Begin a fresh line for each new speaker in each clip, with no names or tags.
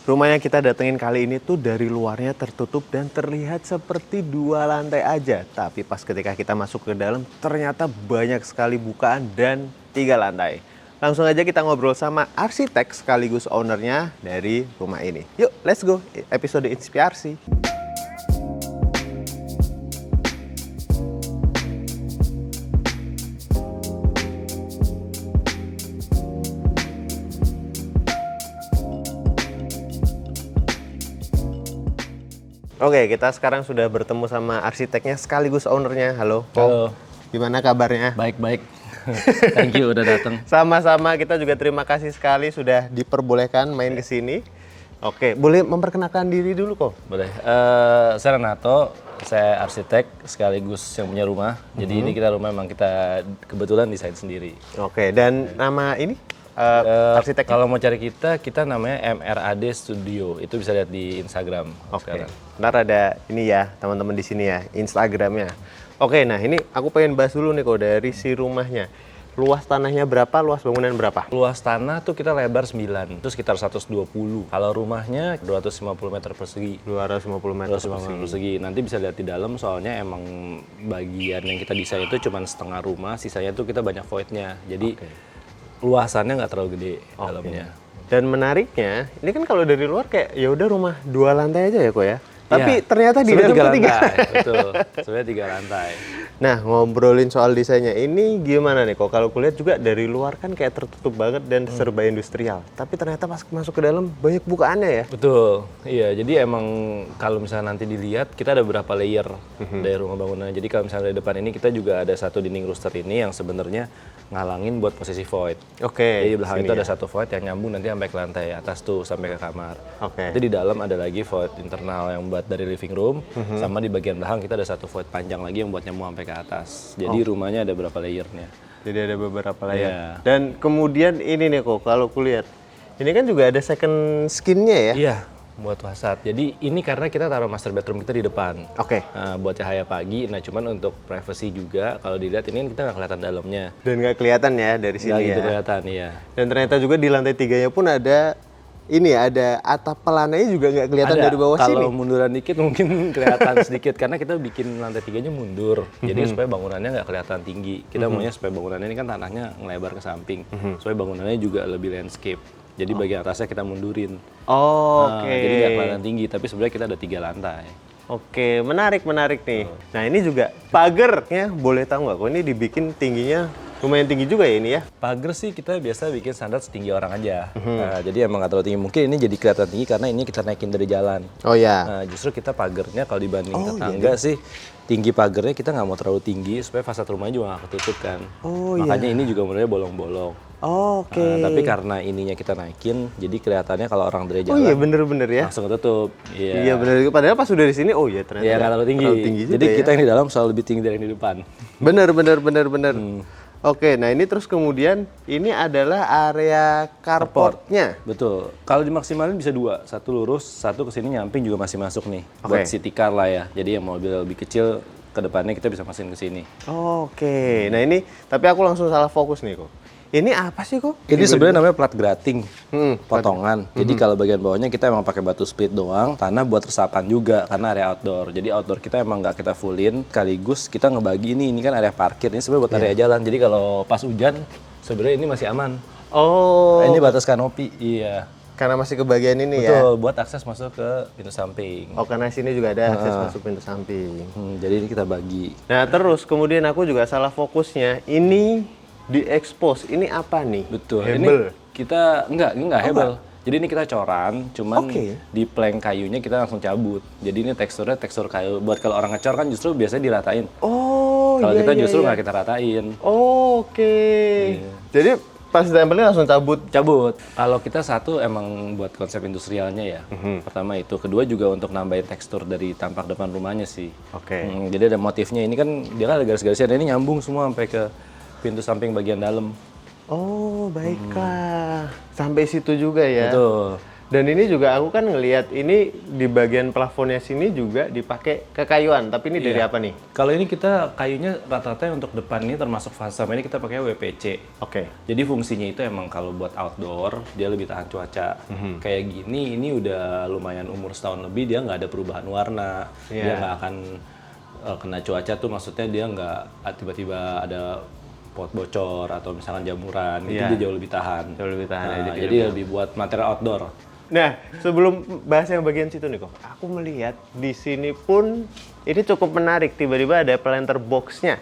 Rumah yang kita datengin kali ini tuh dari luarnya tertutup dan terlihat seperti 2 lantai aja. Tapi pas ketika kita masuk ke dalam ternyata banyak sekali bukaan dan 3 lantai. Langsung aja kita ngobrol sama arsitek sekaligus ownernya dari rumah ini. Yuk, let's go. Episode inspirasi. Oke, kita sekarang sudah bertemu sama arsiteknya sekaligus ownernya. Halo, Ko.
Halo.
Gimana kabarnya?
Baik-baik. Thank you udah datang.
Sama-sama, kita juga terima kasih sekali sudah diperbolehkan main ke sini. Oke, boleh memperkenalkan diri dulu, Ko?
Boleh. Saya Renato, saya arsitek sekaligus yang punya rumah. Jadi ini kita rumah memang kita kebetulan desain sendiri.
Oke, dan nama ini arsitek?
Kalau mau cari kita namanya MRAD Studio. Itu bisa lihat di Instagram sekarang.
Ntar ada ini ya, teman-teman di sini ya, Instagramnya. Oke, nah ini aku pengen bahas dulu nih, Ko, dari si rumahnya. Luas tanahnya berapa, luas bangunan berapa?
Luas tanah tuh kita lebar 9, itu sekitar 120. Kalau rumahnya 250 meter persegi.
250 meter
250 persegi. Nanti bisa lihat di dalam soalnya emang bagian yang kita desain itu cuma setengah rumah, sisanya tuh kita banyak voidnya. Jadi luasannya nggak terlalu gede dalamnya.
Dan menariknya, ini kan kalau dari luar kayak ya udah rumah 2 lantai aja ya, Ko ya. Tapi ternyata di dalam
3
3
lantai. Betul. Sebenarnya 3 lantai.
Nah, ngobrolin soal desainnya ini gimana nih, Kok? Kalau kulihat juga dari luar kan kayak tertutup banget dan serba industrial. Tapi ternyata pas masuk ke dalam banyak bukaannya ya.
Betul. Iya, jadi emang kalau misalnya nanti dilihat kita ada beberapa layer dari rumah bangunan. Jadi kalau misalnya di depan ini kita juga ada satu dinding rooster ini yang sebenarnya ngalangin buat posisi void.
Oke.
Jadi di belakang itu
ya.
ada satu void yang nyambung nanti sampai ke lantai atas tuh sampai ke kamar.
Oke.
Nanti di dalam ada lagi void internal yang buat dari living room, sama di bagian belakang kita ada satu void panjang lagi yang buat nyambung sampai ke atas. Jadi rumahnya ada berapa layernya.
Jadi ada beberapa layer.
Iya.
Dan kemudian ini nih, Kok, kalau kulihat ini kan juga ada second skin-nya ya.
Iya, buat fasad. Jadi ini karena kita taruh master bedroom kita di depan.
Oke.
Nah, buat cahaya pagi. Nah, cuman untuk privacy juga kalau dilihat ini kan kita nggak kelihatan dalamnya.
Dan nggak kelihatan ya dari sini
Nggak
ya.
gitu kelihatan, iya.
Dan ternyata juga di lantai 3-nya pun ada ini ya, ada atap pelananya juga nggak kelihatan
Ada.
dari bawah sini.
Kalau munduran dikit mungkin kelihatan sedikit karena kita bikin lantai 3-nya mundur. Jadi supaya bangunannya nggak kelihatan tinggi. Kita maunya supaya bangunannya ini kan tanahnya ngelebar ke samping. Supaya bangunannya juga lebih landscape. Jadi bagian atasnya kita mundurin.
Oh,
Nah,
oke.
jadi nggak kelihatan tinggi, tapi sebenarnya kita ada 3 lantai.
Oke, menarik nih. Nah, ini juga pagernya boleh tahu nggak, Kok? Ini dibikin tingginya lumayan tinggi juga ya ini ya?
Pagar sih kita biasa bikin standar setinggi orang aja. Nah, jadi emang nggak terlalu tinggi. Mungkin ini jadi kelihatan tinggi karena ini kita naikin dari jalan.
Oh ya.
Nah, justru kita pagernya kalau dibanding tetangga sih tinggi pagernya kita nggak mau terlalu tinggi supaya fasad rumahnya juga nggak ketutup kan.
Oh,
makanya ini juga modelnya bolong-bolong.
Oke.
Nah, tapi karena ininya kita naikin, jadi kelihatannya kalau orang dari
Oh
jalan
iya, bener-bener ya.
langsung ketutup.
Iya bener. Padahal pas udah di sini, oh iya ternyata
Iya nggak terlalu tinggi.
juga
Jadi
ya.
kita yang di dalam selalu lebih tinggi dari yang di depan.
Bener. Oke, nah ini terus kemudian ini adalah area carportnya.
Betul. Kalau dimaksimalin bisa 2, satu lurus, satu kesini nyamping juga masih masuk nih. Buat city car lah ya. Jadi yang mobil lebih kecil ke depannya kita bisa masukin ke sini.
Oke, nah ini tapi aku langsung salah fokus nih, Kok. Ini apa sih, Kok?
Ini sebenarnya namanya plat grating, potongan.
Hmm.
Jadi kalau bagian bawahnya kita emang pakai batu split doang, tanah buat resapan juga karena area outdoor. Jadi outdoor kita emang nggak kita fullin, sekaligus kita ngebagi ini kan area parkir, ini sebenarnya buat area jalan. Jadi kalau pas hujan sebenarnya ini masih aman.
Oh,
Ini batas kanopi, iya.
karena masih kebagian ini ya.
Betul, buat akses masuk ke pintu samping.
Oh, karena sini juga ada akses masuk pintu samping.
Jadi ini kita bagi.
Nah, terus kemudian aku juga salah fokusnya. Ini di-expose. Ini apa nih?
Betul.
Hebel.
Ini kita ini enggak hebel. Jadi ini kita coran, cuman di plank kayunya kita langsung cabut. Jadi ini teksturnya tekstur kayu. Buat kalau orang ngecor kan justru biasanya diratain.
Oh,
Kalau
iya,
kita
iya,
justru
iya.
nggak kita ratain.
Oke. Jadi pas ditempelin langsung cabut.
Cabut. Kalau kita satu emang buat konsep industrialnya ya. Pertama itu. Kedua juga untuk nambahin tekstur dari tampak depan rumahnya sih.
Oke.
Jadi ada motifnya. Ini kan dia kan ada garis-garisnya. Dan ini nyambung semua sampai ke pintu samping bagian dalam.
Oh, baiklah. Sampai situ juga ya.
Betul.
Dan ini juga aku kan ngelihat ini di bagian plafonnya sini juga dipakai kekayuan, tapi ini dari
Iya.
apa nih?
Kalau ini kita kayunya rata-rata yang untuk depan ini termasuk fasam ini kita pakai WPC.
Oke.
Jadi fungsinya itu emang kalau buat outdoor dia lebih tahan cuaca. Kayak gini ini udah lumayan umur setahun lebih dia nggak ada perubahan warna. Dia
Iya.
nggak akan kena cuaca tuh maksudnya dia nggak tiba-tiba ada pot bocor atau misalkan jamuran itu
Iya.
dia jauh lebih tahan.
Jauh lebih tahan ya,
Nah,
jadi
jadi lebih buat material outdoor.
Nah, sebelum bahas yang bagian situ nih kok, aku melihat di sini pun ini cukup menarik. Tiba-tiba ada planter box-nya.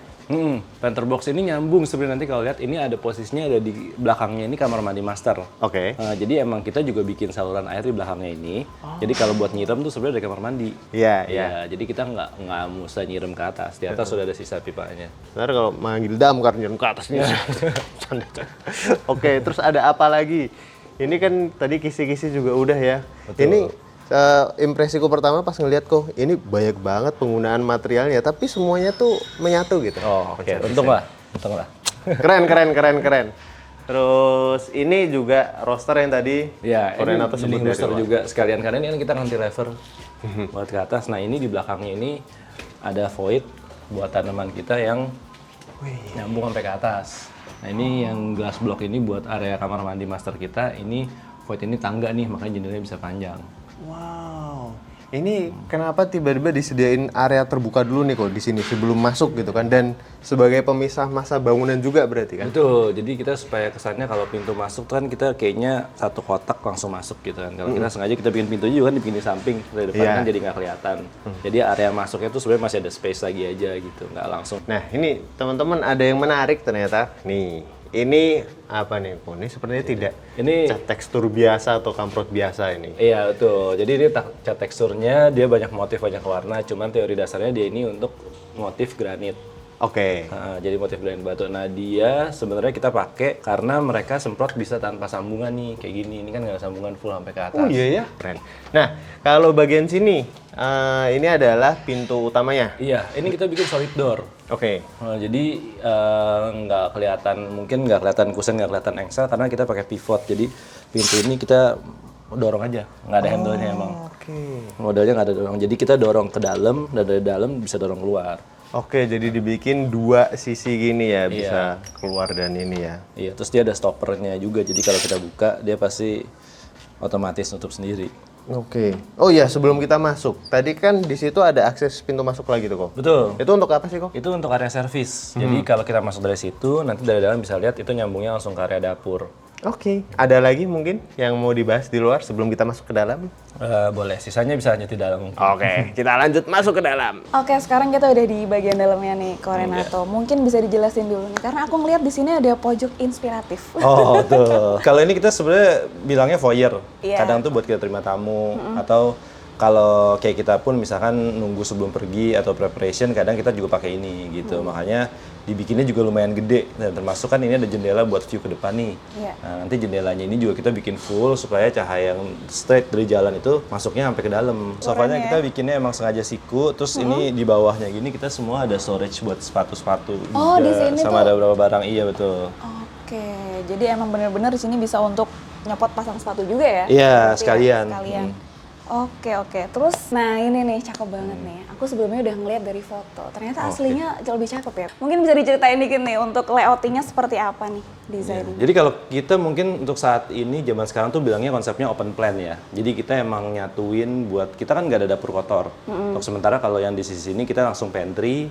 Planter box ini nyambung sebenarnya nanti kalau lihat ini ada posisinya ada di belakangnya ini kamar mandi master.
Oke.
Jadi emang kita juga bikin saluran air di belakangnya ini. Jadi kalau buat nyiram tuh sebenarnya dari kamar mandi.
Iya,
Iya, jadi kita nggak mesti nyiram ke atas. Di atas sudah ada sisa pipanya.
Ntar kalau manggil damkar nyiram ke atas nih. Oke, terus ada apa lagi? Ini kan tadi kisi-kisi juga udah ya.
Betul.
Ini impresiku pertama pas ngeliat kok, ini banyak banget penggunaan materialnya, tapi semuanya tuh menyatu gitu.
Oh, oke. Untung lah.
Keren, keren, keren, keren. Terus ini juga roster yang tadi
Ya, ini
Koreanato sebut
jenis
dari
booster
awal.
juga sekalian karena ini kan kita cantilever buat ke atas. Nah, ini di belakangnya ini ada void buat tanaman kita yang nyambung sampai ke atas. Nah, ini yang glass block ini buat area kamar mandi master kita. Ini void ini tangga nih, makanya jendelanya bisa panjang.
Wow. Ini kenapa tiba-tiba disediain area terbuka dulu nih kok di sini sebelum masuk gitu kan, dan sebagai pemisah masa bangunan juga berarti kan?
Betul, jadi kita supaya kesannya kalau pintu masuk tuh kan kita kayaknya satu kotak langsung masuk gitu kan. Kalau kita sengaja kita bikin pintu juga kan dibikin di samping, dari depan
Iya.
kan jadi nggak kelihatan. Jadi area masuknya tuh sebenarnya masih ada space lagi aja gitu, nggak langsung.
Nah ini teman-teman ada yang menarik ternyata. Nih, ini apa nih kok? Ini sepertinya tidak
Ini
cat tekstur biasa atau kamprot biasa ini.
iya betul. Jadi ini cat teksturnya dia banyak motif banyak warna, cuman teori dasarnya dia ini untuk motif granit.
Oke.
Nah, jadi motif granit batu. Nah dia sebenarnya kita pakai karena mereka semprot bisa tanpa sambungan nih kayak gini. Ini kan nggak ada sambungan full sampai ke atas.
Oh iya ya. Keren. Nah kalau bagian sini ini adalah pintu utamanya.
Iya, ini kita bikin solid door.
Oke.
Jadi nggak kelihatan, mungkin nggak kelihatan kusen, nggak kelihatan engsel karena kita pakai pivot. Jadi pintu ini kita dorong aja, nggak ada handle-nya emang.
Oke.
Modelnya nggak ada dorong. Jadi kita dorong ke dalam dan dari dalam bisa dorong keluar.
Oke, jadi dibikin dua sisi gini ya, bisa keluar dan ini ya.
Iya, terus dia ada stoppernya juga. Jadi kalau kita buka, dia pasti otomatis nutup sendiri.
Oke. Oh iya, sebelum kita masuk, tadi kan di situ ada akses pintu masuk lagi tuh kok.
Betul.
Itu untuk apa sih kok?
Itu untuk area servis. Jadi kalau kita masuk dari situ, nanti dari dalam bisa lihat itu nyambungnya langsung ke area dapur.
Oke. Ada lagi mungkin yang mau dibahas di luar sebelum kita masuk ke dalam?
Boleh, sisanya bisa lanjut di dalam.
Oke, kita lanjut masuk ke dalam.
Oke, sekarang kita udah di bagian dalamnya nih, Koreanato. Mungkin bisa dijelasin dulu nih, karena aku ngeliat di sini ada pojok inspiratif.
Oh, tuh. Kalau ini kita sebenarnya bilangnya foyer.
Iya.
Kadang tuh buat kita terima tamu atau kalau kayak kita pun misalkan nunggu sebelum pergi atau preparation, kadang kita juga pakai ini gitu. Makanya dibikinnya juga lumayan gede. Dan termasuk kan ini ada jendela buat view ke depan nih.
Iya.
Nah, nanti jendelanya ini juga kita bikin full supaya cahaya yang straight dari jalan itu masuknya sampai ke dalam. Sofanya
ya.
kita bikinnya emang sengaja siku, terus ini di bawahnya gini kita semua ada storage buat sepatu-sepatu
Oh, di
juga.
sini
Sama
tuh-
ada beberapa barang, iya betul.
Oke, jadi emang bener-bener di sini bisa untuk nyopot pasang sepatu juga ya?
Iya,
Berarti ya,
sekalian.
sekalian. Oke. Terus, nah ini nih cakep banget nih. Aku sebelumnya udah ngeliat dari foto. Ternyata aslinya jauh lebih cakep ya. Mungkin bisa diceritain dikit nih untuk layoutingnya seperti apa nih desainnya?
Jadi kalau kita mungkin untuk saat ini zaman sekarang tuh bilangnya konsepnya open plan ya. Jadi kita emang nyatuin buat kita kan nggak ada dapur kotor. Untuk sementara kalau yang di sisi sini kita langsung pantry,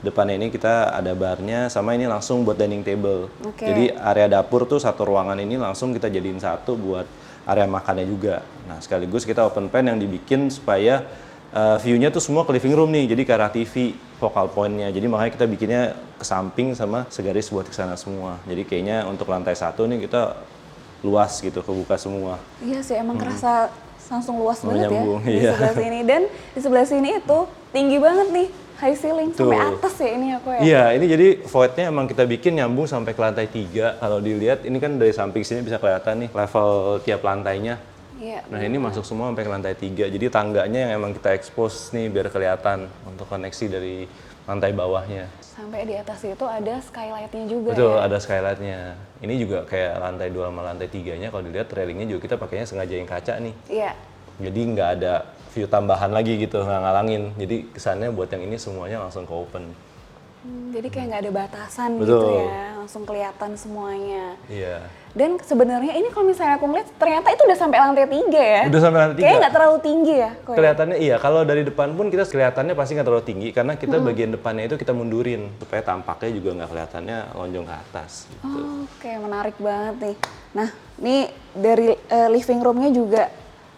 depannya ini kita ada barnya, sama ini langsung buat dining table.
Oke.
Jadi area dapur tuh satu ruangan ini langsung kita jadiin satu buat area makannya juga. Nah sekaligus kita open plan yang dibikin supaya view-nya tuh semua ke living room nih, jadi ke arah TV, focal point-nya. Jadi makanya kita bikinnya ke samping sama segaris buat ke sana semua. Jadi kayaknya untuk lantai 1 nih kita luas gitu, kebuka semua.
Iya sih, emang kerasa langsung luas banget ya
Menyambung,
di
iya.
sebelah sini. Dan di sebelah sini itu tinggi banget nih, high ceiling sampai
Tuh.
atas ya ini aku ya.
Iya, ini jadi void-nya emang kita bikin nyambung sampai ke lantai 3. Kalau dilihat ini kan dari samping sini bisa kelihatan nih level tiap lantainya.
Iya.
Nah ini masuk semua sampai ke lantai 3. Jadi tangganya yang emang kita expose nih biar kelihatan untuk koneksi dari lantai bawahnya.
Sampai di atas itu ada skylight-nya juga
Betul,
ya?
ada skylight-nya. Ini juga kayak lantai 2 sama lantai 3-nya, kalau dilihat railingnya juga kita pakainya sengaja yang kaca nih.
Iya.
Jadi nggak ada view tambahan lagi gitu, nggak ngalangin. Jadi kesannya buat yang ini semuanya langsung ke open.
Jadi kayak nggak ada batasan
Betul.
gitu ya, langsung kelihatan semuanya.
Iya.
Dan sebenarnya ini kalau misalnya aku ngeliat, ternyata itu udah sampai lantai 3 ya?
Udah sampai lantai 3.
Kayaknya nggak terlalu tinggi ya? Ko, ya?
Kelihatannya iya, kalau dari depan pun kita kelihatannya pasti nggak terlalu tinggi karena kita bagian depannya itu kita mundurin supaya tampaknya juga nggak kelihatannya lonjong ke atas. Gitu.
Oke, menarik banget nih. Nah, nih dari living roomnya juga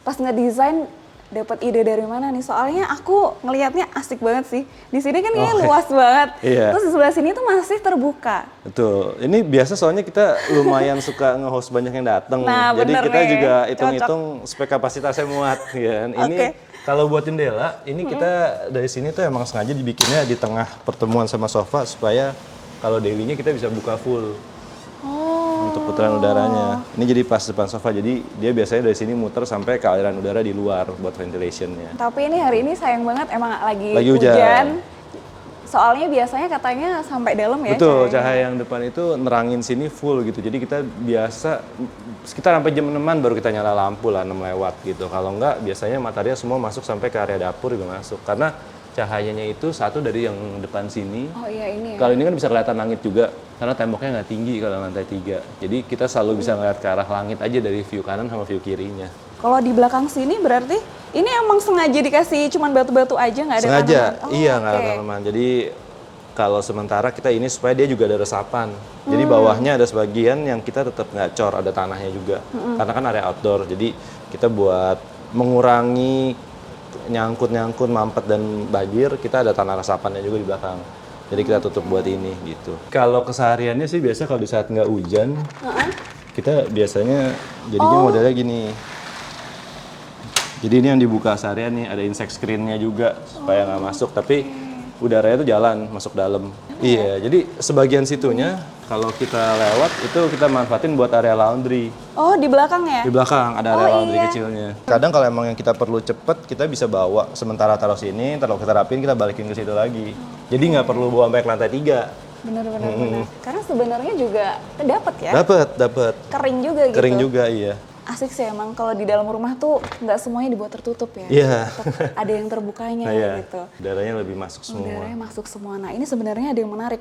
pas ngedesain dapat ide dari mana nih? Soalnya aku ngelihatnya asik banget sih. Di sini kan kayaknya luas banget.
Iya.
Terus di sebelah sini tuh masih terbuka.
Betul. Ini biasa soalnya kita lumayan suka nge-host banyak yang datang.
Nah,
Jadi
bener
kita
nih.
juga hitung-hitung supaya kapasitasnya muat. Ya. Ini
Oke.
kalau buat jendela, ini kita dari sini tuh emang sengaja dibikinnya di tengah pertemuan sama sofa supaya kalau daily-nya kita bisa buka full. Untuk putaran udaranya. Ini jadi pas depan sofa, jadi dia biasanya dari sini muter sampai ke aliran udara di luar buat ventilationnya.
Tapi ini hari ini sayang banget emang lagi
Lagi hujan.
Soalnya biasanya katanya sampai dalam ya.
Betul,
cahayanya.
cahaya yang depan itu nerangin sini full gitu. Jadi kita biasa sekitar sampai jam 6-an baru kita nyala lampu lah 6 lewat gitu. Kalau enggak biasanya matahari semua masuk sampai ke area dapur juga masuk. Karena cahayanya itu satu dari yang depan sini.
Oh iya ini ya.
Kalau ini kan bisa kelihatan langit juga karena temboknya nggak tinggi kalau lantai 3. Jadi kita selalu bisa ngeliat ke arah langit aja dari view kanan sama view kirinya.
Kalau di belakang sini berarti ini emang sengaja dikasih cuman batu-batu aja nggak ada
Sengaja,
tanaman? Oh,
iya nggak
oke.
ada tanaman. Jadi kalau sementara kita ini supaya dia juga ada resapan. Jadi bawahnya ada sebagian yang kita tetap nggak cor, ada tanahnya juga. Karena kan area outdoor, jadi kita buat mengurangi nyangkut-nyangkut, mampet dan banjir, kita ada tanah resapannya juga di belakang. Jadi kita tutup buat ini gitu. Kalau kesehariannya sih biasa kalau di saat nggak hujan, kita biasanya jadinya modelnya gini. Jadi ini yang dibuka seharian nih, ada insect screen-nya juga supaya nggak masuk, tapi udaranya tuh jalan masuk dalam. Iya, jadi sebagian situnya kalau kita lewat itu kita manfaatin buat area laundry.
Oh di belakang ya?
Di belakang ada area
Oh,
laundry
iya.
kecilnya. Kadang kalau emang yang kita perlu cepet, kita bisa bawa sementara taruh sini, kalau kita rapiin kita balikin ke situ lagi. Jadi nggak perlu bawa sampai ke lantai 3.
Bener-bener. Karena sebenarnya juga dapat ya?
Dapat.
Kering juga gitu.
Kering juga, iya.
Asik sih emang kalau di dalam rumah tuh nggak semuanya dibuat tertutup ya.
Iya.
Tetap ada yang terbukanya
Iya.
gitu.
Udaranya lebih masuk semua.
Udaranya masuk semua. Nah ini sebenarnya ada yang menarik.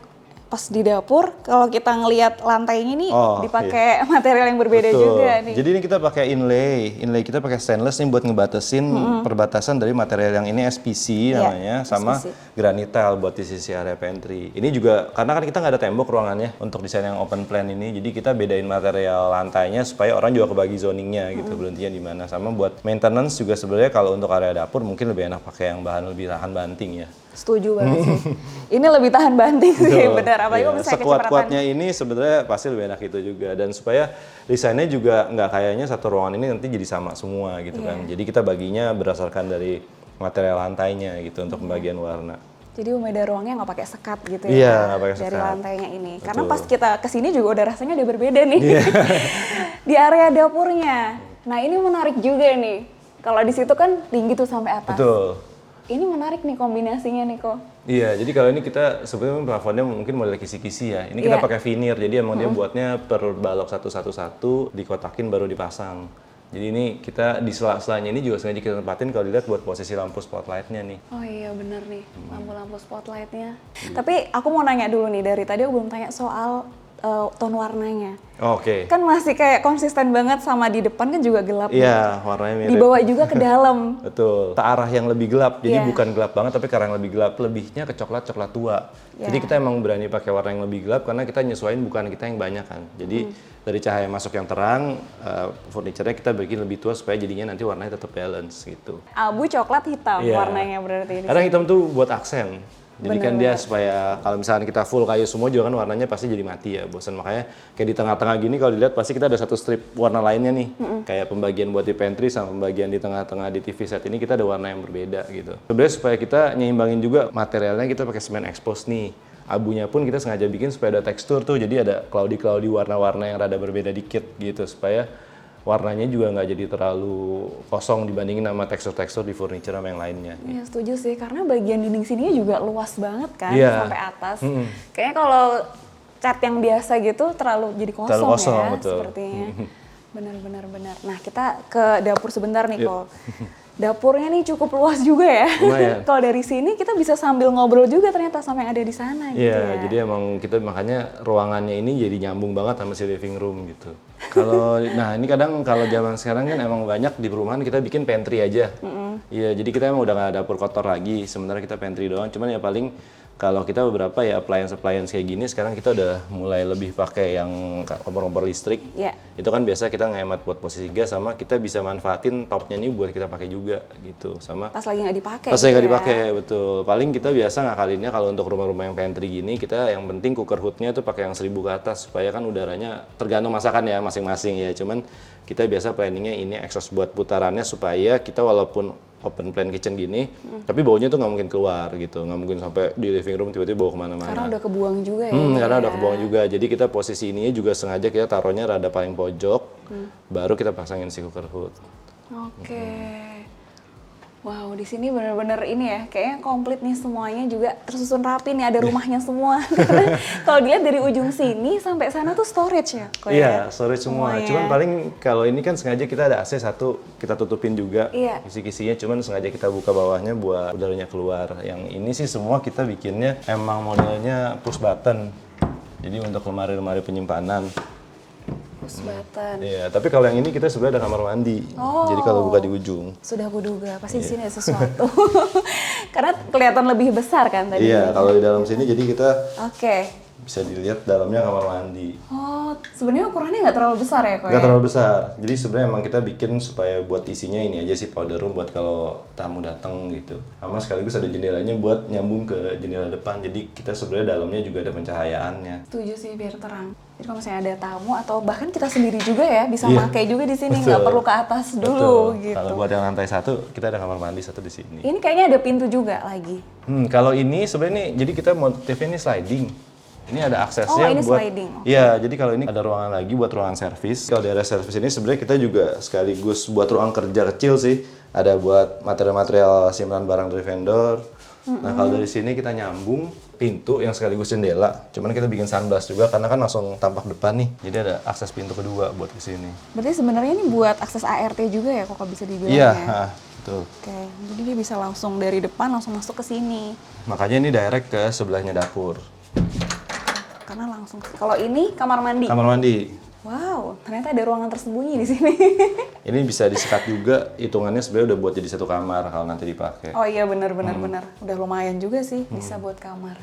Pas di dapur, kalau kita ngelihat lantainya nih
Oh,
dipakai material yang berbeda
Betul.
juga nih.
Jadi ini kita pakai inlay kita pakai stainless nih buat ngebatasin perbatasan dari material yang ini SPC
Iya,
namanya sama
SPC.
granital buat di sisi area pantry. Ini juga karena kan kita nggak ada tembok ruangannya untuk desain yang open plan ini, jadi kita bedain material lantainya supaya orang juga kebagi zoningnya gitu, berhentinya di mana. Sama buat maintenance juga sebenarnya kalau untuk area dapur mungkin lebih enak pakai yang bahan lebih tahan banting ya.
Setuju banget sih. Ini lebih tahan banting sih,
Betul.
benar. Apalagi
Iya,
kalau misalnya
sekuat-kuatnya ini sebenarnya pasti lebih enak itu juga, dan supaya desainnya juga nggak kayaknya satu ruangan ini nanti jadi sama semua gitu kan. Jadi kita baginya berdasarkan dari material lantainya gitu untuk pembagian warna.
Jadi beda ruangnya nggak pakai sekat gitu ya?
Iya, nggak pakai
dari
sekat.
lantainya ini.
Betul.
Karena pas kita kesini juga udah rasanya udah berbeda nih. Di area dapurnya. Nah ini menarik juga nih. Kalau di situ kan tinggi tuh sampai atas.
Betul.
Ini menarik nih kombinasinya nih kok.
Iya, jadi kalau ini kita sebenarnya plafonnya mungkin model kisi-kisi ya. Ini kita
Iya.
pakai veneer, jadi emang dia buatnya per balok satu-satu, dikotakin baru dipasang. Jadi ini kita di sela-selanya ini juga sengaja kita tempatin kalau dilihat buat posisi lampu spotlightnya nih.
Oh iya bener nih, lampu-lampu spotlightnya. Tapi aku mau nanya dulu nih, dari tadi aku belum tanya soal tone warnanya.
Oke.
Kan masih kayak konsisten banget sama di depan kan juga gelap.
Iya, warnanya mirip.
Dibawa juga ke dalam.
Betul. Ke arah yang lebih gelap. Jadi
Iya.
bukan gelap banget tapi ke arah yang lebih gelap. Lebihnya ke coklat-coklat tua.
Iya.
Jadi kita emang berani pakai warna yang lebih gelap karena kita nyesuaiin bukan kita yang banyak kan. Jadi dari cahaya masuk yang terang, furniture-nya kita bikin lebih tua supaya jadinya nanti warnanya tetap balance gitu.
Abu coklat hitam
Iya.
warnanya berarti ini.
Karena hitam tuh buat aksen. Jadi kan dia
Bener-bener.
supaya kalau misalnya kita full kayu semua juga kan warnanya pasti jadi mati ya, bosan. Makanya kayak di tengah-tengah gini kalau dilihat pasti kita ada satu strip warna lainnya nih. Kayak pembagian buat di pantry sama pembagian di tengah-tengah di TV set ini kita ada warna yang berbeda gitu. Sebenarnya supaya kita nyeimbangin juga materialnya kita pakai semen expose nih. Abunya pun kita sengaja bikin supaya ada tekstur tuh, jadi ada cloudy warna-warna yang rada berbeda dikit gitu supaya warnanya juga nggak jadi terlalu kosong dibandingin sama tekstur-tekstur di furniture sama yang lainnya.
Iya setuju sih, karena bagian dinding sininya juga luas banget kan
Iya.
sampai atas. Kayaknya kalau cat yang biasa gitu terlalu jadi kosong,
Terlalu kosong,
ya
betul.
sepertinya. Benar-benar. Nah kita ke dapur sebentar nih Ko. Dapurnya nih cukup luas juga ya.
Lumayan.
Kalau dari sini kita bisa sambil ngobrol juga ternyata sama yang ada di sana gitu
Iya,
ya.
jadi emang kita makanya ruangannya ini jadi nyambung banget sama si living room gitu. Nah ini kadang kalau zaman sekarang kan emang banyak di perumahan kita bikin pantry aja. Iya, jadi kita emang udah nggak ada dapur kotor lagi. Sementara kita pantry doang. Cuman ya paling kalau kita beberapa ya appliance kayak gini sekarang kita udah mulai lebih pakai yang kompor-kompor listrik.
Iya.
Itu kan biasa kita ngehemat buat posisi gas sama kita bisa manfaatin topnya ini buat kita pakai juga gitu. Sama
Pas lagi nggak dipakai.
pas saya
gitu
nggak
ya.
dipakai, betul. Paling kita biasa ngakalinnya kalau untuk rumah-rumah yang pantry gini, kita yang penting cooker hoodnya tuh pakai yang 1000 ke atas supaya kan udaranya tergantung masakan ya masing-masing ya. Cuman kita biasa planningnya ini exhaust buat putarannya supaya kita walaupun open plan kitchen gini, tapi baunya tuh nggak mungkin keluar gitu, nggak mungkin sampai di living room tiba-tiba bau kemana-mana.
Karena udah kebuang juga ya.
Karena udah kebuang juga. Jadi kita posisi ininya juga sengaja kita taruhnya rada paling pojok, baru kita pasangin si cooker hood.
Oke. Wow, di sini benar-benar ini ya, kayaknya komplit nih semuanya juga tersusun rapi nih, ada rumahnya semua. Karena kalau dilihat dari ujung sini sampai sana tuh storage ya, Ko,
Iya,
ya?
storage semua.
Semuanya.
Cuman paling kalau ini kan sengaja kita ada AC satu, kita tutupin juga
Iya.
kisi-kisinya. Cuman sengaja kita buka bawahnya buat udaranya keluar. Yang ini sih semua kita bikinnya emang modelnya push button. Jadi untuk lemari-lemari penyimpanan.
Push button.
Iya, tapi kalau yang ini kita sebenarnya ada kamar mandi. Jadi kalau buka di ujung.
Sudah kuduga, pasti di
Iya.
sini ada sesuatu. Karena kelihatan lebih besar kan tadi.
Iya, kalau di dalam sini jadi kita
Oke.
bisa dilihat dalamnya kamar mandi.
Oh, sebenarnya ukurannya nggak terlalu besar ya, Ko?
Nggak
ya?
terlalu besar. Jadi sebenarnya emang kita bikin supaya buat isinya ini aja sih powder room buat kalau tamu datang gitu. Sama sekaligus ada jendelanya buat nyambung ke jendela depan. Jadi kita sebenarnya dalamnya juga ada pencahayaannya.
Setuju sih biar terang. Jadi kalau misalnya ada tamu atau bahkan kita sendiri juga ya bisa
Iya.
pakai juga di sini,
Betul.
nggak perlu ke atas dulu
Betul.
gitu.
Kalau buat yang lantai 1 kita ada kamar mandi 1 di sini.
Ini kayaknya ada pintu juga lagi.
Kalau ini sebenarnya nih, jadi kita motifnya ini sliding. Ini ada aksesnya
Oh, ini
buat
sliding.
Iya, jadi kalau ini ada ruangan lagi buat ruangan servis. Kalau di area servis ini sebenarnya kita juga sekaligus buat ruang kerja kecil sih. Ada buat material-material simpanan barang dari vendor. Nah, kalau dari sini kita nyambung pintu yang sekaligus jendela. Cuman kita bikin sunblast juga karena kan langsung tampak depan nih. Jadi ada akses pintu kedua buat ke sini.
Berarti sebenarnya ini buat akses ART juga ya, kok bisa dibilang
Iya,
ya?
betul.
Oke, jadi dia bisa langsung dari depan langsung masuk ke sini.
Makanya ini direct ke sebelahnya dapur.
Karena langsung. Kalau ini kamar mandi.
Kamar mandi.
Wow, ternyata ada ruangan tersembunyi di sini.
Ini bisa disekat juga, hitungannya sebenarnya udah buat jadi satu kamar kalau nanti dipakai.
Oh iya benar. Udah lumayan juga sih bisa buat kamar.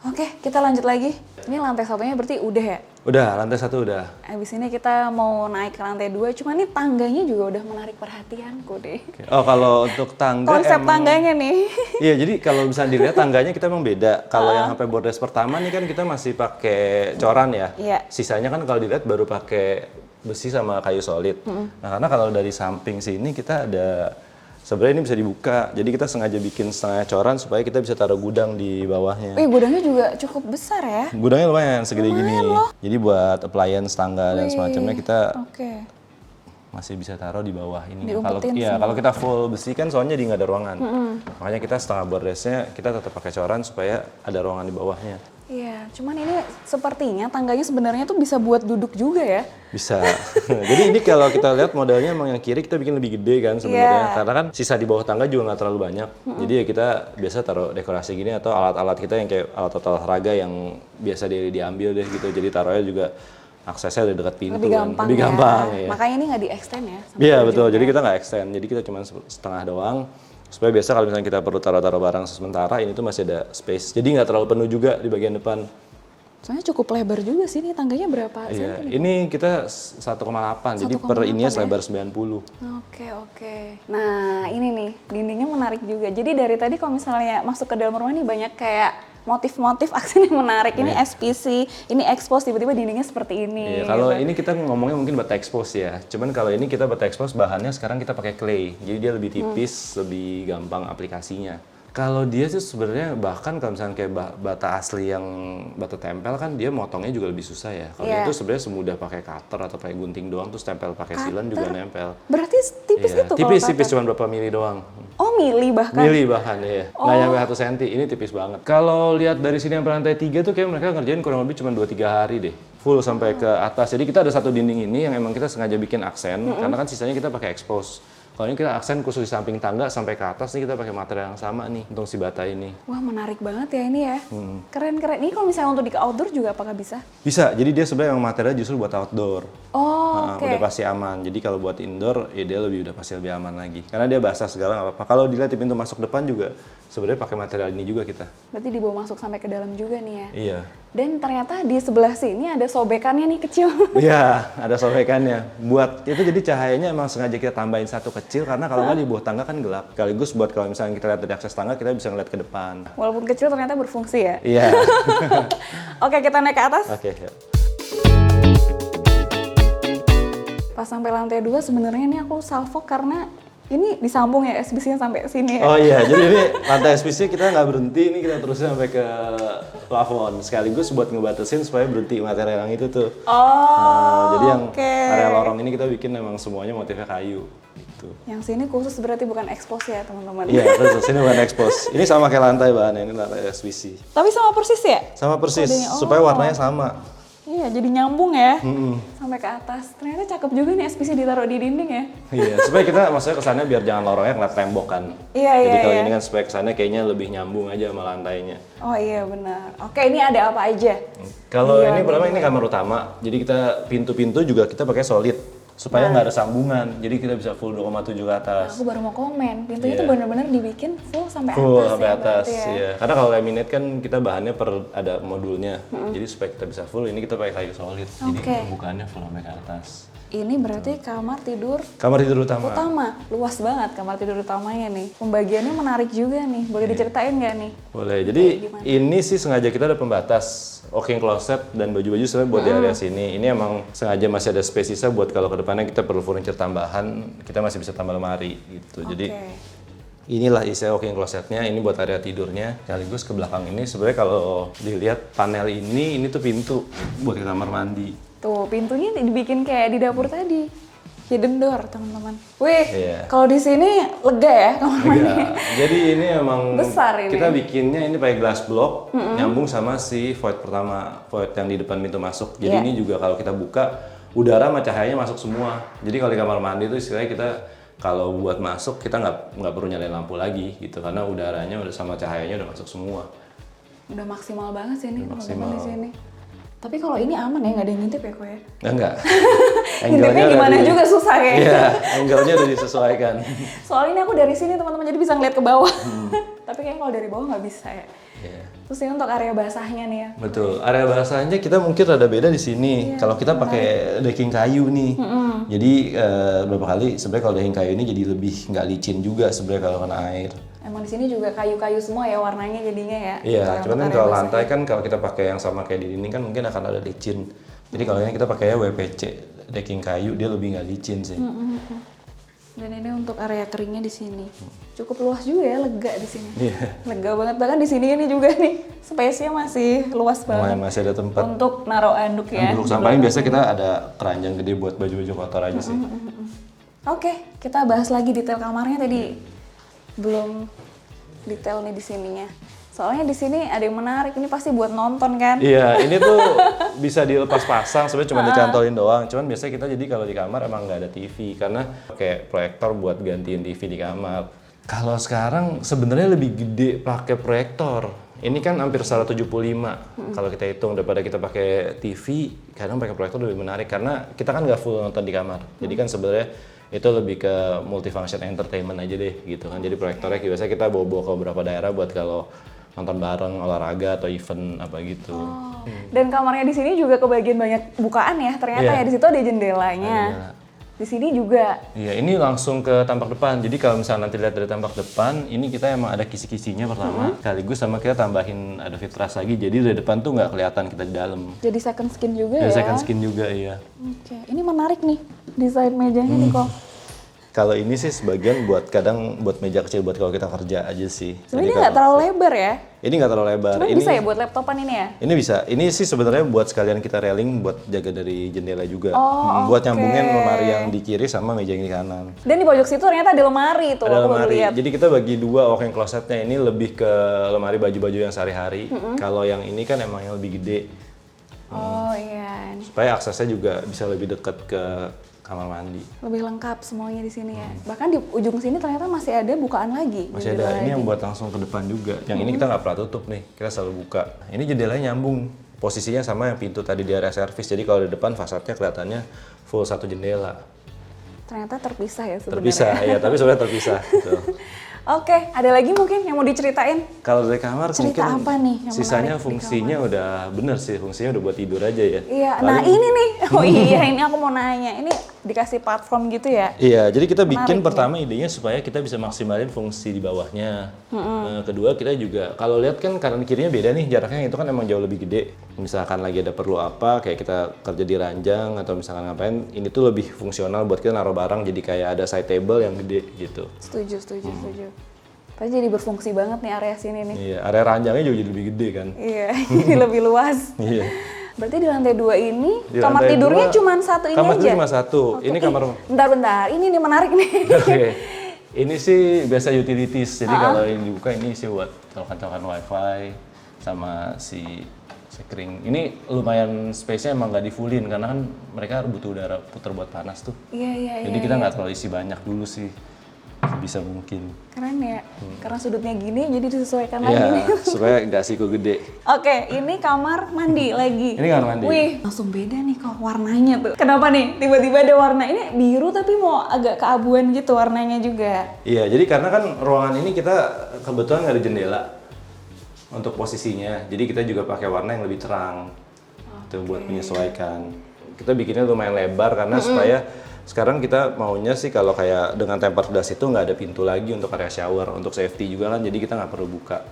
Oke, kita lanjut lagi. Ini lantai satunya berarti udah ya?
Udah, lantai 1 udah.
Abis ini kita mau naik ke lantai 2, cuma nih tangganya juga udah menarik perhatianku deh.
Oh, kalau untuk tangga
Konsep
emang-
tangganya nih.
Iya, jadi kalau misalnya dilihat tangganya kita emang beda. Kalau yang sampai bordes pertama nih kan kita masih pakai coran ya.
Iya.
Sisanya kan kalau dilihat baru pakai besi sama kayu solid. Nah, karena kalau dari samping sini kita ada sebenarnya ini bisa dibuka. Jadi kita sengaja bikin setengah coran supaya kita bisa taruh gudang di bawahnya.
Gudangnya juga cukup besar ya.
Gudangnya lumayan segede gini. Jadi buat appliance tangga dan semacamnya kita
Oke.
masih bisa taruh di bawah ini. Kalau
Diumpetin
iya,
semua.
kalau kita full besi kan soalnya di nggak ada ruangan. Makanya kita setengah bordesnya kita tetap pakai coran supaya ada ruangan di bawahnya.
Iya, cuman ini sepertinya tangganya sebenarnya tuh bisa buat duduk juga ya.
Bisa. Jadi ini kalau kita lihat modelnya emang yang kiri kita bikin lebih gede kan sebenarnya.
Iya.
Karena kan sisa di bawah tangga juga nggak terlalu banyak. Jadi ya kita biasa taruh dekorasi gini atau alat-alat kita yang kayak alat olahraga yang biasa diambil deh gitu. Jadi taruhnya juga aksesnya udah dekat pintu.
Lebih gampang
Lebih
ya.
gampang ya.
Makanya ini nggak di-extend ya. sampai
Iya
ujung.
betul, jadi kita nggak extend, jadi kita cuma setengah doang. Supaya biasa kalau misalnya kita perlu taruh-taruh barang sementara, ini tuh masih ada space. Jadi nggak terlalu penuh juga di bagian depan.
Soalnya cukup lebar juga sih, ini tangganya berapa
Iya,
senti?
ini kita 1,8, jadi per
1,8
ininya
ya?
selebar 90.
Oke. Nah, ini nih, dindingnya menarik juga. Jadi dari tadi kalau misalnya masuk ke dalam rumah nih banyak kayak motif-motif aksen yang menarik. Ini SPC, ini expose, tiba-tiba dindingnya seperti ini.
Iya, kalau
gitu.
ini kita ngomongnya mungkin bata expose ya. Cuman kalau ini kita bata expose bahannya sekarang kita pakai clay. Jadi dia lebih tipis, lebih gampang aplikasinya. Kalau dia sih sebenarnya bahkan kalau misalnya kayak bata asli yang bata tempel kan dia motongnya juga lebih susah ya. Kalau
Iya.
itu sebenarnya semudah pakai cutter atau pakai gunting doang terus tempel pakai sealant juga nempel.
Berarti tipis
Iya,
itu kalau
tipis
cutter?
cuma berapa mili doang.
Oh mili bahkan?
Mili bahkan ya, nggak nyampe 1 senti, ini tipis banget. Kalau lihat dari sini yang lantai 3 tuh kayak mereka ngerjain kurang lebih cuma 2-3 hari deh. Full sampai ke atas, jadi kita ada satu dinding ini yang emang kita sengaja bikin aksen, karena kan sisanya kita pakai expose. Kalau ini kita aksen khusus di samping tangga sampai ke atas nih kita pakai material yang sama nih untuk si bata ini.
Wah menarik banget ya ini ya. Keren-keren. Ini kalau misalnya untuk di outdoor juga apakah bisa?
Bisa, jadi dia sebenarnya emang material justru buat outdoor.
Oh, oke.
Udah pasti aman. Jadi kalau buat indoor, ya dia udah pasti lebih aman lagi. Karena dia basah segala nggak apa-apa. Kalau dilihat di pintu masuk depan juga, sebenarnya pakai material ini juga kita.
Berarti dibawa masuk sampai ke dalam juga nih ya.
Iya.
Dan ternyata di sebelah sini ada sobekannya nih kecil.
Iya, ada sobekannya. Buat itu jadi cahayanya emang sengaja kita tambahin satu kecil karena kalau nggak di bawah tangga kan gelap. Sekaligus buat kalau misalnya kita lihat dari akses tangga kita bisa ngeliat ke depan.
Walaupun kecil ternyata berfungsi ya.
Iya.
Oke, kita naik ke atas.
Oke. Ya.
Pas sampai lantai 2 sebenarnya ini aku salfok karena ini disambung ya SBC-nya sampai sini ya.
Oh iya, jadi ini lantai SPC kita nggak berhenti, ini kita terusin sampai ke plafon. Sekaligus buat ngebatasin supaya berhenti material yang itu tuh.
Oh,
Jadi yang
oke.
area lorong ini kita bikin memang semuanya motifnya kayu. Gitu.
Yang sini khusus berarti bukan expose ya teman-teman.
Iya, terus ini bukan expose. Ini sama kayak lantai bahannya, ini lantai SPC.
Tapi sama persis ya?
Sama persis,
Kodenya, oh.
supaya warnanya sama.
Iya, jadi nyambung ya. Sampai ke atas. Ternyata cakep juga nih SPC ditaruh di dinding ya.
Iya, supaya kita maksudnya kesannya biar jangan lorongnya ngeliat tembok kan.
Iya,
Jadi
iya,
kalau
iya.
ini kan supaya kesannya kayaknya lebih nyambung aja sama lantainya.
Oh iya benar. Oke, ini ada apa aja?
Kalau
Iya,
ini pertama ini kamar utama, jadi kita pintu-pintu juga kita pakai solid supaya nggak ada sambungan, jadi kita bisa full 2,7 ke atas.
Aku baru mau komen. Pintunya
Iya.
tuh benar-benar dibikin full sampai
Full
atas
sampai
ya,
atas,
berarti ya.
iya. Karena kalau laminate kan kita bahannya ada modulnya, jadi supaya kita bisa full ini kita pakai kayu solid, jadi
Oke.
pembukaannya full sampai ke atas.
Ini berarti kamar tidur
Kamar tidur utama.
utama. Luas banget kamar tidur utamanya nih. Pembagiannya menarik juga nih. Boleh diceritain nggak nih?
Boleh. Jadi
gimana?
ini sih sengaja kita ada pembatas walk-in closet dan baju-baju sebenarnya buat di area sini. Ini emang sengaja masih ada space sisa buat kalau kedepannya kita perlu furniture tambahan, kita masih bisa tambah lemari gitu. Jadi
Oke.
inilah isi walk-in closetnya. Ini buat area tidurnya. Sekaligus ke belakang ini sebenarnya kalau dilihat panel ini tuh pintu buat ke kamar mandi.
Tuh, pintunya dibikin kayak di dapur tadi. Hidden door, teman-teman. Wih,
Iya.
kalau di sini lega ya kamar mandi.
Enggak. Jadi ini emang
Besar ini.
kita bikinnya ini pakai glass block nyambung sama si void pertama, void yang di depan pintu masuk. Jadi
Iya.
ini juga kalau kita buka udara sama cahayanya masuk semua. Jadi kalau di kamar mandi itu istilahnya kita kalau buat masuk kita nggak perlu nyalain lampu lagi gitu karena udaranya udah sama cahayanya udah masuk semua.
Udah maksimal banget sih ini
maksimal.
teman-teman di sini. Tapi kalau ini aman ya, nggak ada yang ngintip ya kok ya?
Enggak.
Ngintipnya gimana juga susah ya.
Iya, angle-nya udah disesuaikan.
Soalnya ini aku dari sini teman-teman jadi bisa ngeliat ke bawah. Tapi kayaknya kalau dari bawah nggak bisa ya.
Iya.
Terus ini untuk area basahnya nih ya.
Betul. Area basahnya kita mungkin rada beda di sini. Kalau kita pakai decking kayu nih. Jadi beberapa kali sebenarnya kalau decking kayu ini jadi lebih nggak licin juga sebenarnya kalau kena air.
Emang di sini juga kayu-kayu semua ya warnanya jadinya ya.
Iya,
Kalau
cuman kan
untuk
kalau
area
lantai kan kalau kita pakai yang sama kayak di dinding kan mungkin akan ada licin. Jadi kalau ini kita pakai WPC decking kayu dia lebih nggak licin sih.
basah. Dan ini untuk area keringnya di sini. Cukup luas juga ya, lega di sini.
Iya.
Lega banget, bahkan di sini ini juga nih space-nya masih luas banget.
Lumayan masih ada tempat.
Untuk naruh anduk ya.
Duduk sampahnya biasa kita ada keranjang gede buat baju-baju kotor aja sih.
Oke, kita bahas lagi detail kamarnya tadi. Belum detail nih di sininya. Soalnya di sini ada yang menarik, ini pasti buat nonton kan?
Iya, ini tuh bisa dilepas pasang, sebenarnya cuma dicantolin doang. Cuman biasanya kita jadi kalau di kamar emang nggak ada TV karena pakai proyektor buat gantiin TV di kamar. Kalau sekarang sebenarnya lebih gede pakai proyektor. Ini kan hampir 175 kalau kita hitung daripada kita pakai TV. Kadang pakai proyektor lebih menarik karena kita kan nggak full nonton di kamar. Jadi kan sebenarnya itu lebih ke multifunction entertainment aja deh gitu kan. Jadi proyektornya biasanya kita bawa-bawa ke beberapa daerah buat kalau nonton bareng olahraga atau event apa gitu.
Oh. Dan kamarnya di sini juga kebagian banyak bukaan ya. Ternyata
Iya.
ya di situ ada jendelanya.
Jendela.
Di sini juga.
Iya, ini langsung ke tampak depan. Jadi kalau misalnya nanti lihat dari tampak depan, ini kita emang ada kisi-kisinya pertama. Sekaligus sama kita tambahin ada fitras lagi. Jadi dari depan tuh nggak kelihatan kita di dalam.
Jadi second skin juga
Ada
ya.
second skin juga, iya.
Oke, ini menarik nih desain mejanya nih kok.
Kalau ini sih sebagian buat kadang buat meja kecil buat kalau kita kerja aja sih.
Sebenarnya nggak terlalu lebar ya.
Ini nggak terlalu lebar.
Cuma
Ini
bisa ya buat laptopan ini ya?
Ini bisa. Ini sih sebenarnya buat sekalian kita railing buat jaga dari jendela juga.
Oh,
Buat
oke.
nyambungin lemari yang di kiri sama meja yang di kanan.
Dan di pojok situ ternyata ada lemari tuh,
Ada
aku baru
lemari.
lihat.
Jadi kita bagi dua walk-in closetnya. Ini lebih ke lemari baju-baju yang sehari-hari. Kalau yang ini kan emang yang lebih gede.
Oh iya,
Supaya aksesnya juga bisa lebih dekat ke kamar mandi.
lebih lengkap semuanya di sini ya. Bahkan di ujung sini ternyata masih ada bukaan lagi.
Masih
jendela
ada ini
lagi.
yang buat langsung ke depan juga. Yang ini kita nggak pernah tutup nih, kita selalu buka. Ini jendelanya nyambung, posisinya sama yang pintu tadi di area servis. Jadi kalau di depan fasadnya kelihatannya full satu jendela.
Ternyata terpisah ya sebenarnya.
Terpisah, ya tapi sebenarnya terpisah. Gitu.
Oke, ada lagi mungkin yang mau diceritain?
Kalau dari kamar
Cerita
mungkin
apa nih yang
sisanya
menarik di
fungsinya udah bener sih, fungsinya udah buat tidur aja ya.
Iya, nah ini nih. Oh iya, ini aku mau nanya. Ini dikasih platform gitu ya?
Iya, jadi kita bikin
Menarik
pertama idenya supaya kita bisa maksimalin fungsi di bawahnya. Kedua kita juga, kalau lihat kan kanan kirinya beda nih, jaraknya itu kan emang jauh lebih gede. Misalkan lagi ada perlu apa, kayak kita kerja di ranjang atau misalkan ngapain, ini tuh lebih fungsional buat kita naruh barang jadi kayak ada side table yang gede gitu.
Setuju. Tapi jadi berfungsi banget nih area sini nih.
Iya, area ranjangnya juga jadi lebih gede kan.
Iya, ini lebih luas.
Iya.
Berarti di lantai 2 ini,
Di
kamar
lantai
tidurnya
2,
cuma satu ini
kamar
aja?
tidur cuma satu.
Oke,
Ini kamar.
Bentar, ini nih menarik nih.
Oke. Ini sih biasa utilities. Jadi kalau ini dibuka ini sih buat colokan-colokan wifi sama si sekring. Ini lumayan space-nya emang nggak di-fullin karena kan mereka butuh udara putar buat panas tuh.
Iya.
Jadi kita nggak terlalu isi banyak dulu sih. Bisa mungkin.
Keren ya, karena sudutnya gini jadi disesuaikan lagi nih.
Iya, supaya nggak siku gede.
Oke, ini kamar mandi lagi.
Ini kamar mandi.
Wih, langsung beda nih kok warnanya tuh. Kenapa nih tiba-tiba ada warna ini biru tapi mau agak keabuan gitu warnanya juga.
Iya, jadi karena kan ruangan ini kita kebetulan nggak ada jendela untuk posisinya. Jadi kita juga pakai warna yang lebih terang. Itu buat menyesuaikan. Kita bikinnya lumayan lebar karena supaya sekarang kita maunya sih kalau kayak dengan tempered glass itu nggak ada pintu lagi untuk area shower, untuk safety juga kan. Jadi kita nggak perlu buka.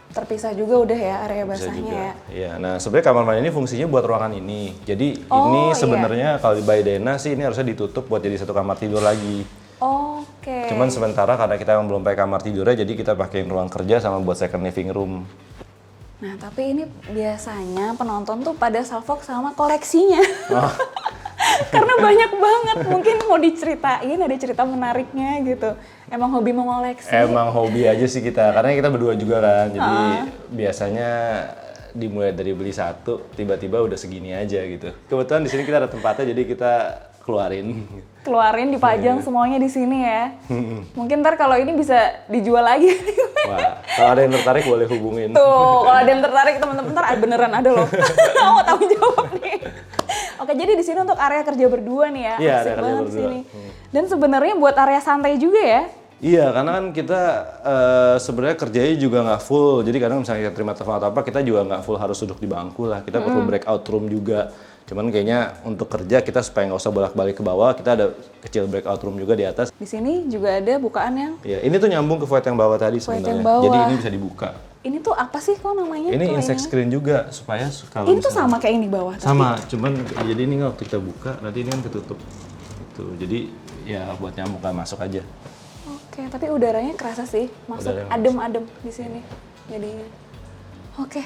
Terpisah juga udah ya area
Bisa
basahnya
juga.
ya.
Iya, nah sebenarnya kamar mandi ini fungsinya buat ruangan ini. Jadi
Oh,
ini
iya.
sebenarnya kalau di by Dena sih ini harusnya ditutup buat jadi satu kamar tidur lagi.
Oke.
Cuman sementara karena kita belum pakai kamar tidurnya, jadi kita pakein ruang kerja sama buat second living room.
Nah, tapi ini biasanya penonton tuh pada salfok sama koleksinya.
Oh.
Karena banyak banget, mungkin mau diceritain, ada cerita menariknya gitu. Emang hobi mengoleksi.
Emang hobi aja sih kita, karena kita berdua juga kan. Jadi biasanya dimulai dari beli satu, tiba-tiba udah segini aja gitu. Kebetulan di sini kita ada tempatnya, jadi kita keluarin.
Keluarin, dipajang semuanya di sini ya. Mungkin ntar kalau ini bisa dijual lagi.
Wah, kalau ada yang tertarik boleh hubungin.
Tuh, kalau ada yang tertarik teman-teman ntar beneran ada loh. Mau tahu jawab nih. Oke, jadi di sini untuk area kerja berdua nih ya.
Iya,
Asik
area kerja
banget
berdua.
sini. Dan sebenarnya buat area santai juga ya.
Iya, karena kan kita sebenarnya kerjanya juga nggak full. Jadi kadang misalnya kita terima telepon atau apa, kita juga nggak full harus duduk di bangku lah. Kita perlu breakout room juga. Cuman kayaknya untuk kerja kita supaya nggak usah bolak-balik ke bawah, kita ada kecil breakout room juga di atas.
Di sini juga ada bukaan yang
Iya, ini tuh nyambung ke void yang bawah tadi
Void
sebenarnya.
yang bawah.
Jadi ini bisa dibuka.
ini tuh apa sih kok namanya?
Ini
tuh
insect
ininya?
screen juga supaya kalau
Ini tuh
misalnya-
sama kayak yang di bawah. tapi-
sama, cuman jadi ini waktu kita buka nanti ini kan ketutup. Gitu. Jadi ya buat nyamuk nggak masuk aja.
Oke, tapi udaranya kerasa sih, masuk
Udaranya
adem-adem di sini. Jadinya. Oke.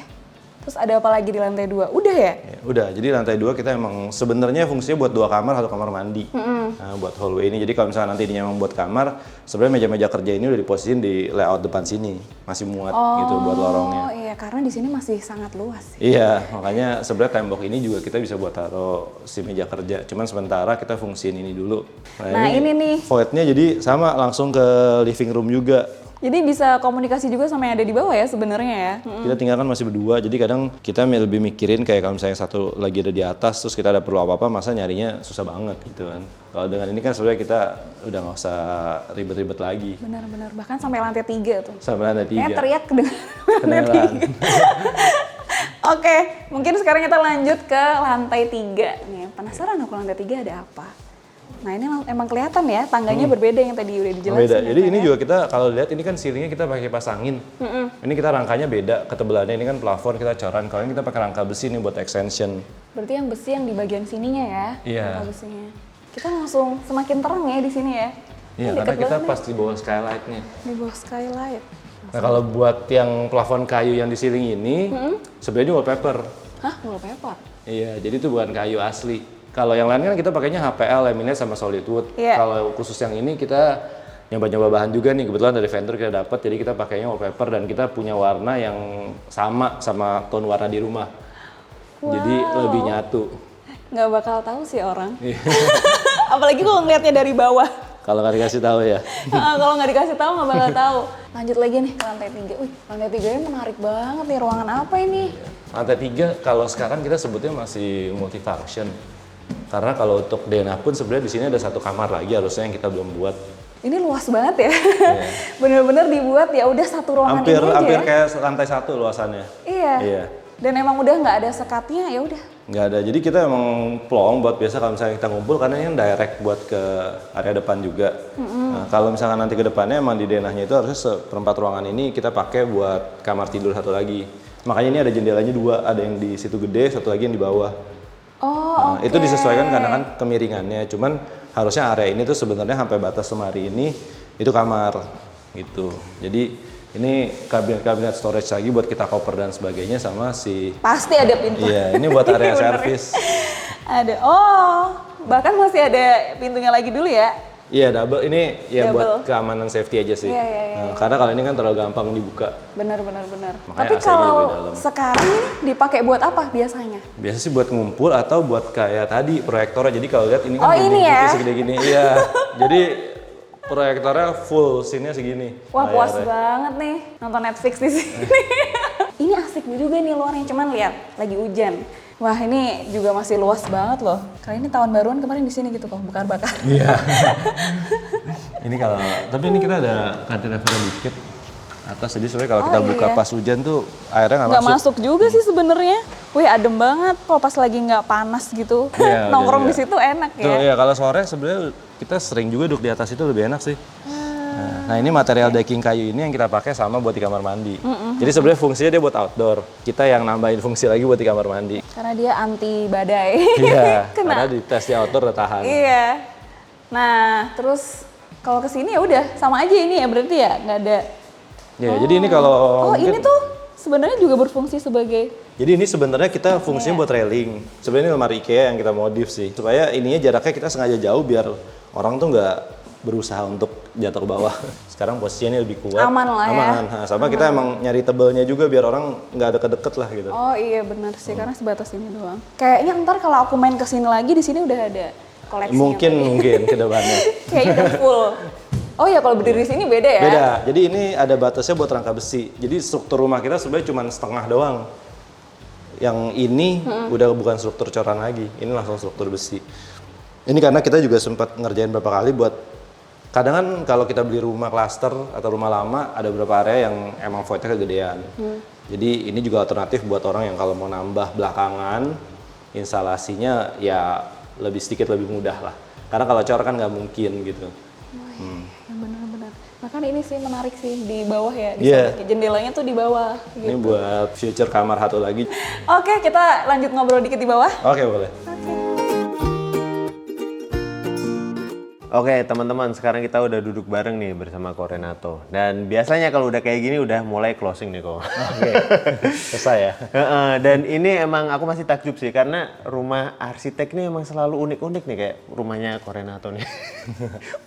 Terus ada apa lagi di lantai 2? Udah ya?
Ya, udah, jadi lantai 2 kita emang sebenarnya fungsinya buat 2 kamar, 1 kamar mandi. Nah, buat hallway ini. Jadi kalau misalnya nanti ini emang buat kamar, sebenarnya meja-meja kerja ini udah diposisiin di layout depan sini. Masih muat gitu buat lorongnya.
Oh iya, karena di sini masih sangat luas.
Iya, makanya sebenarnya tembok ini juga kita bisa buat taruh si meja kerja. Cuman sementara kita fungsiin ini dulu.
Nah, ini nih.
Voidnya jadi sama langsung ke living room juga.
Jadi bisa komunikasi juga sama yang ada di bawah ya sebenarnya ya.
Kita tinggal kan masih berdua, jadi kadang kita lebih mikirin kayak kalau misalnya satu lagi ada di atas, terus kita ada perlu apa-apa, masa nyarinya susah banget gitu kan. Kalau dengan ini kan sebenarnya kita udah nggak usah ribet-ribet lagi.
Benar-benar, bahkan sampai lantai 3 tuh.
Sampai lantai 3.
Kayak teriak dengan lantai
Kedengeran.
3. Oke, mungkin sekarang kita lanjut ke lantai 3 nih. Penasaran aku lantai 3 ada apa? Nah ini emang kelihatan ya, tangganya berbeda yang tadi udah dijelasin.
Beda.
ya,
Jadi
Kak,
ini
ya.
juga kita kalau lihat ini kan ceilingnya kita pakai kipas angin. Ini kita rangkanya beda, ketebalannya ini kan plafon kita coran. Kalau ini kita pakai rangka besi nih buat extension.
Berarti yang besi yang di bagian sininya ya,
Iya.
rangka besinya. Kita langsung semakin terang ya di sini ya.
Iya,
Deket
karena kita
banget
pas di bawah skylight-nya.
di bawah skylight.
Nah, kalau buat yang plafon kayu yang di ceiling ini, sebenarnya ini wallpaper.
Hah, wallpaper?
Iya, jadi itu bukan kayu asli. Kalau yang lain kan kita pakainya HPL, laminate sama solid wood.
Iya.
Kalau khusus yang ini kita nyoba-nyoba bahan juga nih, kebetulan dari vendor kita dapat, jadi kita pakainya wallpaper dan kita punya warna yang sama tone warna di rumah. Jadi lebih nyatu.
Nggak bakal tahu sih orang.
Iya.
Apalagi kalau ngeliatnya dari bawah.
Kalau nggak dikasih tahu ya.
Kalau nggak dikasih tahu nggak bakal tahu. Lanjut lagi nih ke lantai 3. Wih, lantai 3-nya menarik banget nih. Ruangan apa ini?
Lantai 3 kalau sekarang kita sebutnya masih multifunction. Karena kalau untuk DNA pun sebenarnya di sini ada satu kamar lagi harusnya yang kita belum buat.
Ini luas banget ya. Bener-bener dibuat ya udah satu ruangan
Hampir
ini aja.
hampir
Ya?
kayak lantai 1 luasannya.
Iya.
Iya.
Dan emang udah nggak ada sekatnya ya udah.
Nggak ada, jadi kita emang plong buat biasa kalau misalnya kita ngumpul karena ini direct buat ke area depan juga. Nah, kalau misalkan nanti ke depannya emang di denahnya itu harusnya seperempat ruangan ini kita pakai buat kamar tidur satu lagi. Makanya ini ada jendelanya 2, ada yang di situ gede, satu lagi yang di bawah.
Oh,
Nah, itu disesuaikan karena kan kemiringannya, cuman harusnya area ini tuh sebenarnya sampai batas lemari ini itu kamar gitu. Jadi ini kabinet-kabinet storage lagi buat kita koper dan sebagainya sama si.
pasti ada pintu.
Iya, ini buat area
Bener.
servis.
Ada. Oh, bahkan masih ada pintunya lagi dulu ya.
Iya, double. Ini ya
Double.
buat keamanan safety aja sih.
Iya, iya, iya.
Nah, karena kalau ini kan terlalu gampang dibuka.
Benar.
Makanya
Tapi
AC-nya
kalau
lebih dalam.
sekarang ini dipakai buat apa biasanya?
Biasa sih buat ngumpul atau buat kayak tadi proyektornya. Jadi kalau lihat ini kan
Oh, ini
dinding
ya?
putih segede gini. Iya. Jadi proyektornya full scene-nya segini.
Wah, puas
layarnya.
banget nih nonton Netflix di sini. Ini asik juga nih luarnya, cuman lihat lagi hujan. Wah, ini juga masih luas banget loh. Kali ini tahun baruan kemarin di sini gitu kok, bakar-bakar.
Iya. Ini kalau, tapi ini kita ada cantilever dikit atas, jadi sebenarnya kalau kita
iya,
buka
iya.
pas hujan tuh airnya nggak
Nggak
masuk.
masuk juga sih sebenarnya. Wih, adem banget kalau pas lagi nggak panas gitu.
Iya,
Nongkrong
udah,
di situ enak
Tuh,
ya.
iya, kalau sore sebenarnya kita sering juga duduk di atas itu lebih enak sih. Nah, ini material decking kayu ini yang kita pakai sama buat di kamar mandi. Jadi sebenarnya fungsinya dia buat outdoor. Kita yang nambahin fungsi lagi buat di kamar mandi.
Karena dia anti badai.
Iya,
Kena.
karena di tes di outdoor udah tahan.
Iya. Nah, terus kalau ke sini ya udah sama aja ini ya berarti ya nggak ada.
Ya, jadi ini kalau
Oh,
mungkin-
ini tuh sebenarnya juga berfungsi sebagai.
Jadi ini sebenarnya kita fungsinya buat railing. Sebenarnya ini lemari IKEA yang kita modif sih. Supaya ininya jaraknya kita sengaja jauh biar orang tuh nggak berusaha untuk jatuh ke bawah. Sekarang posisinya ini lebih kuat.
Aman lah ya.
Aman. Nah, sama kita emang nyari tebelnya juga biar orang nggak deket-deket lah gitu.
Oh iya benar sih karena sebatas ini doang. Kayaknya ntar kalau aku main ke sini lagi di sini udah ada koleksinya.
Mungkin ke depannya.
Kayaknya udah full. Oh ya kalau berdiri di sini beda ya?
Beda. Jadi ini ada batasnya buat rangka besi. Jadi struktur rumah kita sebenarnya cuma setengah doang. Yang ini udah bukan struktur coran lagi. Ini langsung struktur besi. Ini karena kita juga sempat ngerjain beberapa kali buat. Kadang kan kalau kita beli rumah klaster atau rumah lama ada beberapa area yang emang voidnya kegedean. Jadi ini juga alternatif buat orang yang kalau mau nambah belakangan instalasinya ya lebih sedikit lebih mudah lah. Karena kalau cor kan nggak mungkin gitu.
Benar-benar. Makanya ini sih menarik sih di bawah ya. Di
Iya.
samping. Jendelanya tuh di bawah. Gitu.
Ini buat future kamar satu lagi.
Oke kita lanjut ngobrol dikit di bawah.
Oke, boleh.
Oke teman-teman, sekarang kita udah duduk bareng nih bersama Ko Renato. Dan biasanya kalau udah kayak gini udah mulai closing nih Ko.
Oke. Selesai ya.
Heeh, dan ini emang aku masih takjub sih karena rumah arsitek ini emang selalu unik-unik nih kayak rumahnya Ko Renato nih.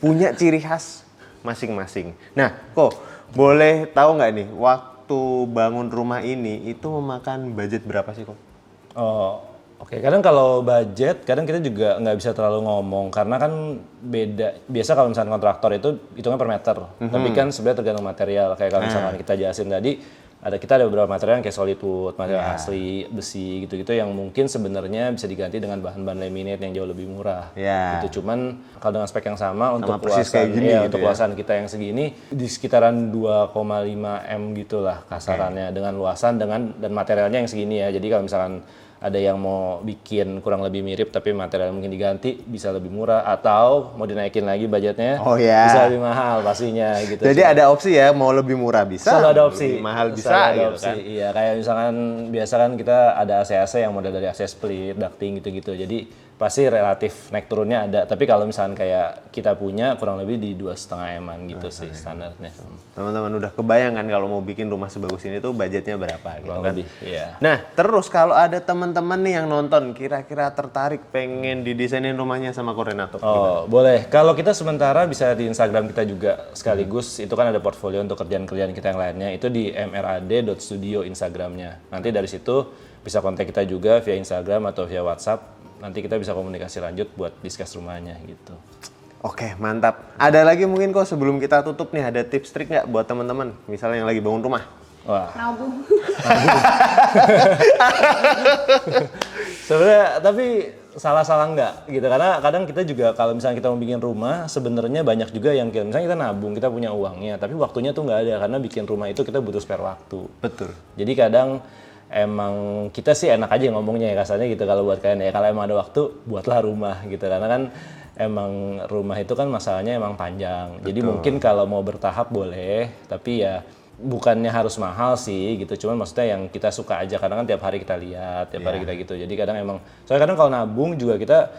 Punya ciri khas masing-masing. Nah, Ko, boleh tahu nggak nih waktu bangun rumah ini itu memakan budget berapa sih Ko?
Oh, oke. Kadang kalau budget, kadang kita juga nggak bisa terlalu ngomong karena kan beda. Biasa kalau misalnya kontraktor itu hitungnya per meter, tapi kan sebenarnya tergantung material. Kayak kalau misalkan kita jelasin tadi, kita ada beberapa material yang kayak solid wood, material asli, besi gitu-gitu yang mungkin sebenarnya bisa diganti dengan bahan-bahan laminate yang jauh lebih murah.
Ya.
Gitu. Cuman kalau dengan spek yang sama untuk
persis
luasan,
kayak gini
iya,
gitu
untuk
ya.
luasan kita yang segini di sekitaran 2,5 M gitulah kasarannya dengan luasan dan materialnya yang segini ya. Jadi kalau misalkan ada yang mau bikin kurang lebih mirip tapi material mungkin diganti bisa lebih murah atau mau dinaikin lagi budgetnya
Oh, ya.
bisa lebih mahal pastinya gitu.
Jadi ada opsi ya, mau lebih murah bisa,
selalu ada
mau
opsi,
lebih mahal
Selalu
bisa
ada
gitu
opsi.
kan.
Iya, kayak misalkan biasa kan kita ada AC-AC yang model dari AC split, ducting gitu-gitu. Jadi pasti relatif naik turunnya ada. Tapi kalau misalkan kayak kita punya kurang lebih di 2,5 M gitu sih standarnya.
Teman-teman udah kebayang kan kalau mau bikin rumah sebagus ini tuh budgetnya berapa gitu
Kurang
kan.
lebih, iya.
Nah, terus kalau ada teman-teman nih yang nonton kira-kira tertarik pengen didesainin rumahnya sama Koordinator.
Oh, boleh. Kalau kita sementara bisa di Instagram kita juga sekaligus itu kan ada portfolio untuk kerjaan-kerjaan kita yang lainnya. Itu di mrad.studio Instagramnya. Nanti dari situ bisa kontak kita juga via Instagram atau via WhatsApp. Nanti kita bisa komunikasi lanjut buat discuss rumahnya gitu.
Oke, mantap. Ada lagi mungkin kok sebelum kita tutup nih ada tips trik nggak buat teman-teman misalnya yang lagi bangun rumah?
Wah.
Nabung.
Sebenarnya tapi salah-salah nggak gitu karena kadang kita juga kalau misalnya kita mau bikin rumah sebenarnya banyak juga yang misalnya kita nabung kita punya uangnya tapi waktunya tuh nggak ada karena bikin rumah itu kita butuh spare waktu.
Betul.
Jadi kadang emang kita sih enak aja ngomongnya ya kasarnya gitu kalau buat kalian ya kalau emang ada waktu buatlah rumah gitu karena kan emang rumah itu kan masalahnya emang panjang. Jadi mungkin kalau mau bertahap boleh tapi ya bukannya harus mahal sih gitu, cuman maksudnya yang kita suka aja karena kan tiap hari kita lihat, tiap hari kita gitu. Jadi kadang emang, soalnya kadang kalau nabung juga kita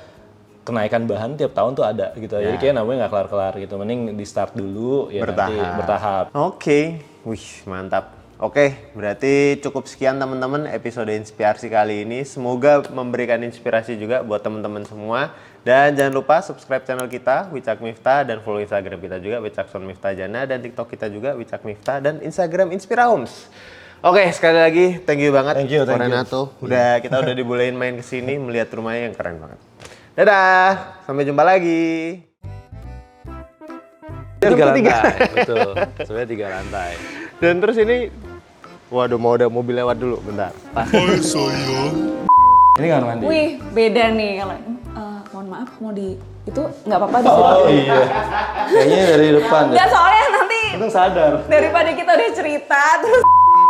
kenaikan bahan tiap tahun tuh ada gitu. Jadi kayak nabungnya nggak kelar-kelar gitu. Mending di start dulu ya nanti bertahap.
Oke, wih mantap. Oke, berarti cukup sekian teman-teman episode inspirasi kali ini. Semoga memberikan inspirasi juga buat teman-teman semua. Dan jangan lupa subscribe channel kita, Wicak Miftah, dan follow Instagram kita juga, Wicakson Miftah Jana, dan TikTok kita juga, Wicak Miftah, dan Instagram Inspira Homes. Oke, sekali lagi thank you banget
Thank you.
Renato. Kita udah dibolehin main kesini melihat rumahnya yang keren banget. Dadah, sampai jumpa lagi.
3 lantai, betul. Sebenarnya 3 lantai.
Dan terus ini, waduh mau ada mobil lewat dulu, bentar.
Ini kamar mandi.
Wih, beda nih kalau mohon maaf mau di itu nggak apa-apa di sini.
Oh iya. Kayaknya dari depan.
Nggak soalnya nanti
Untung sadar.
daripada kita udah cerita terus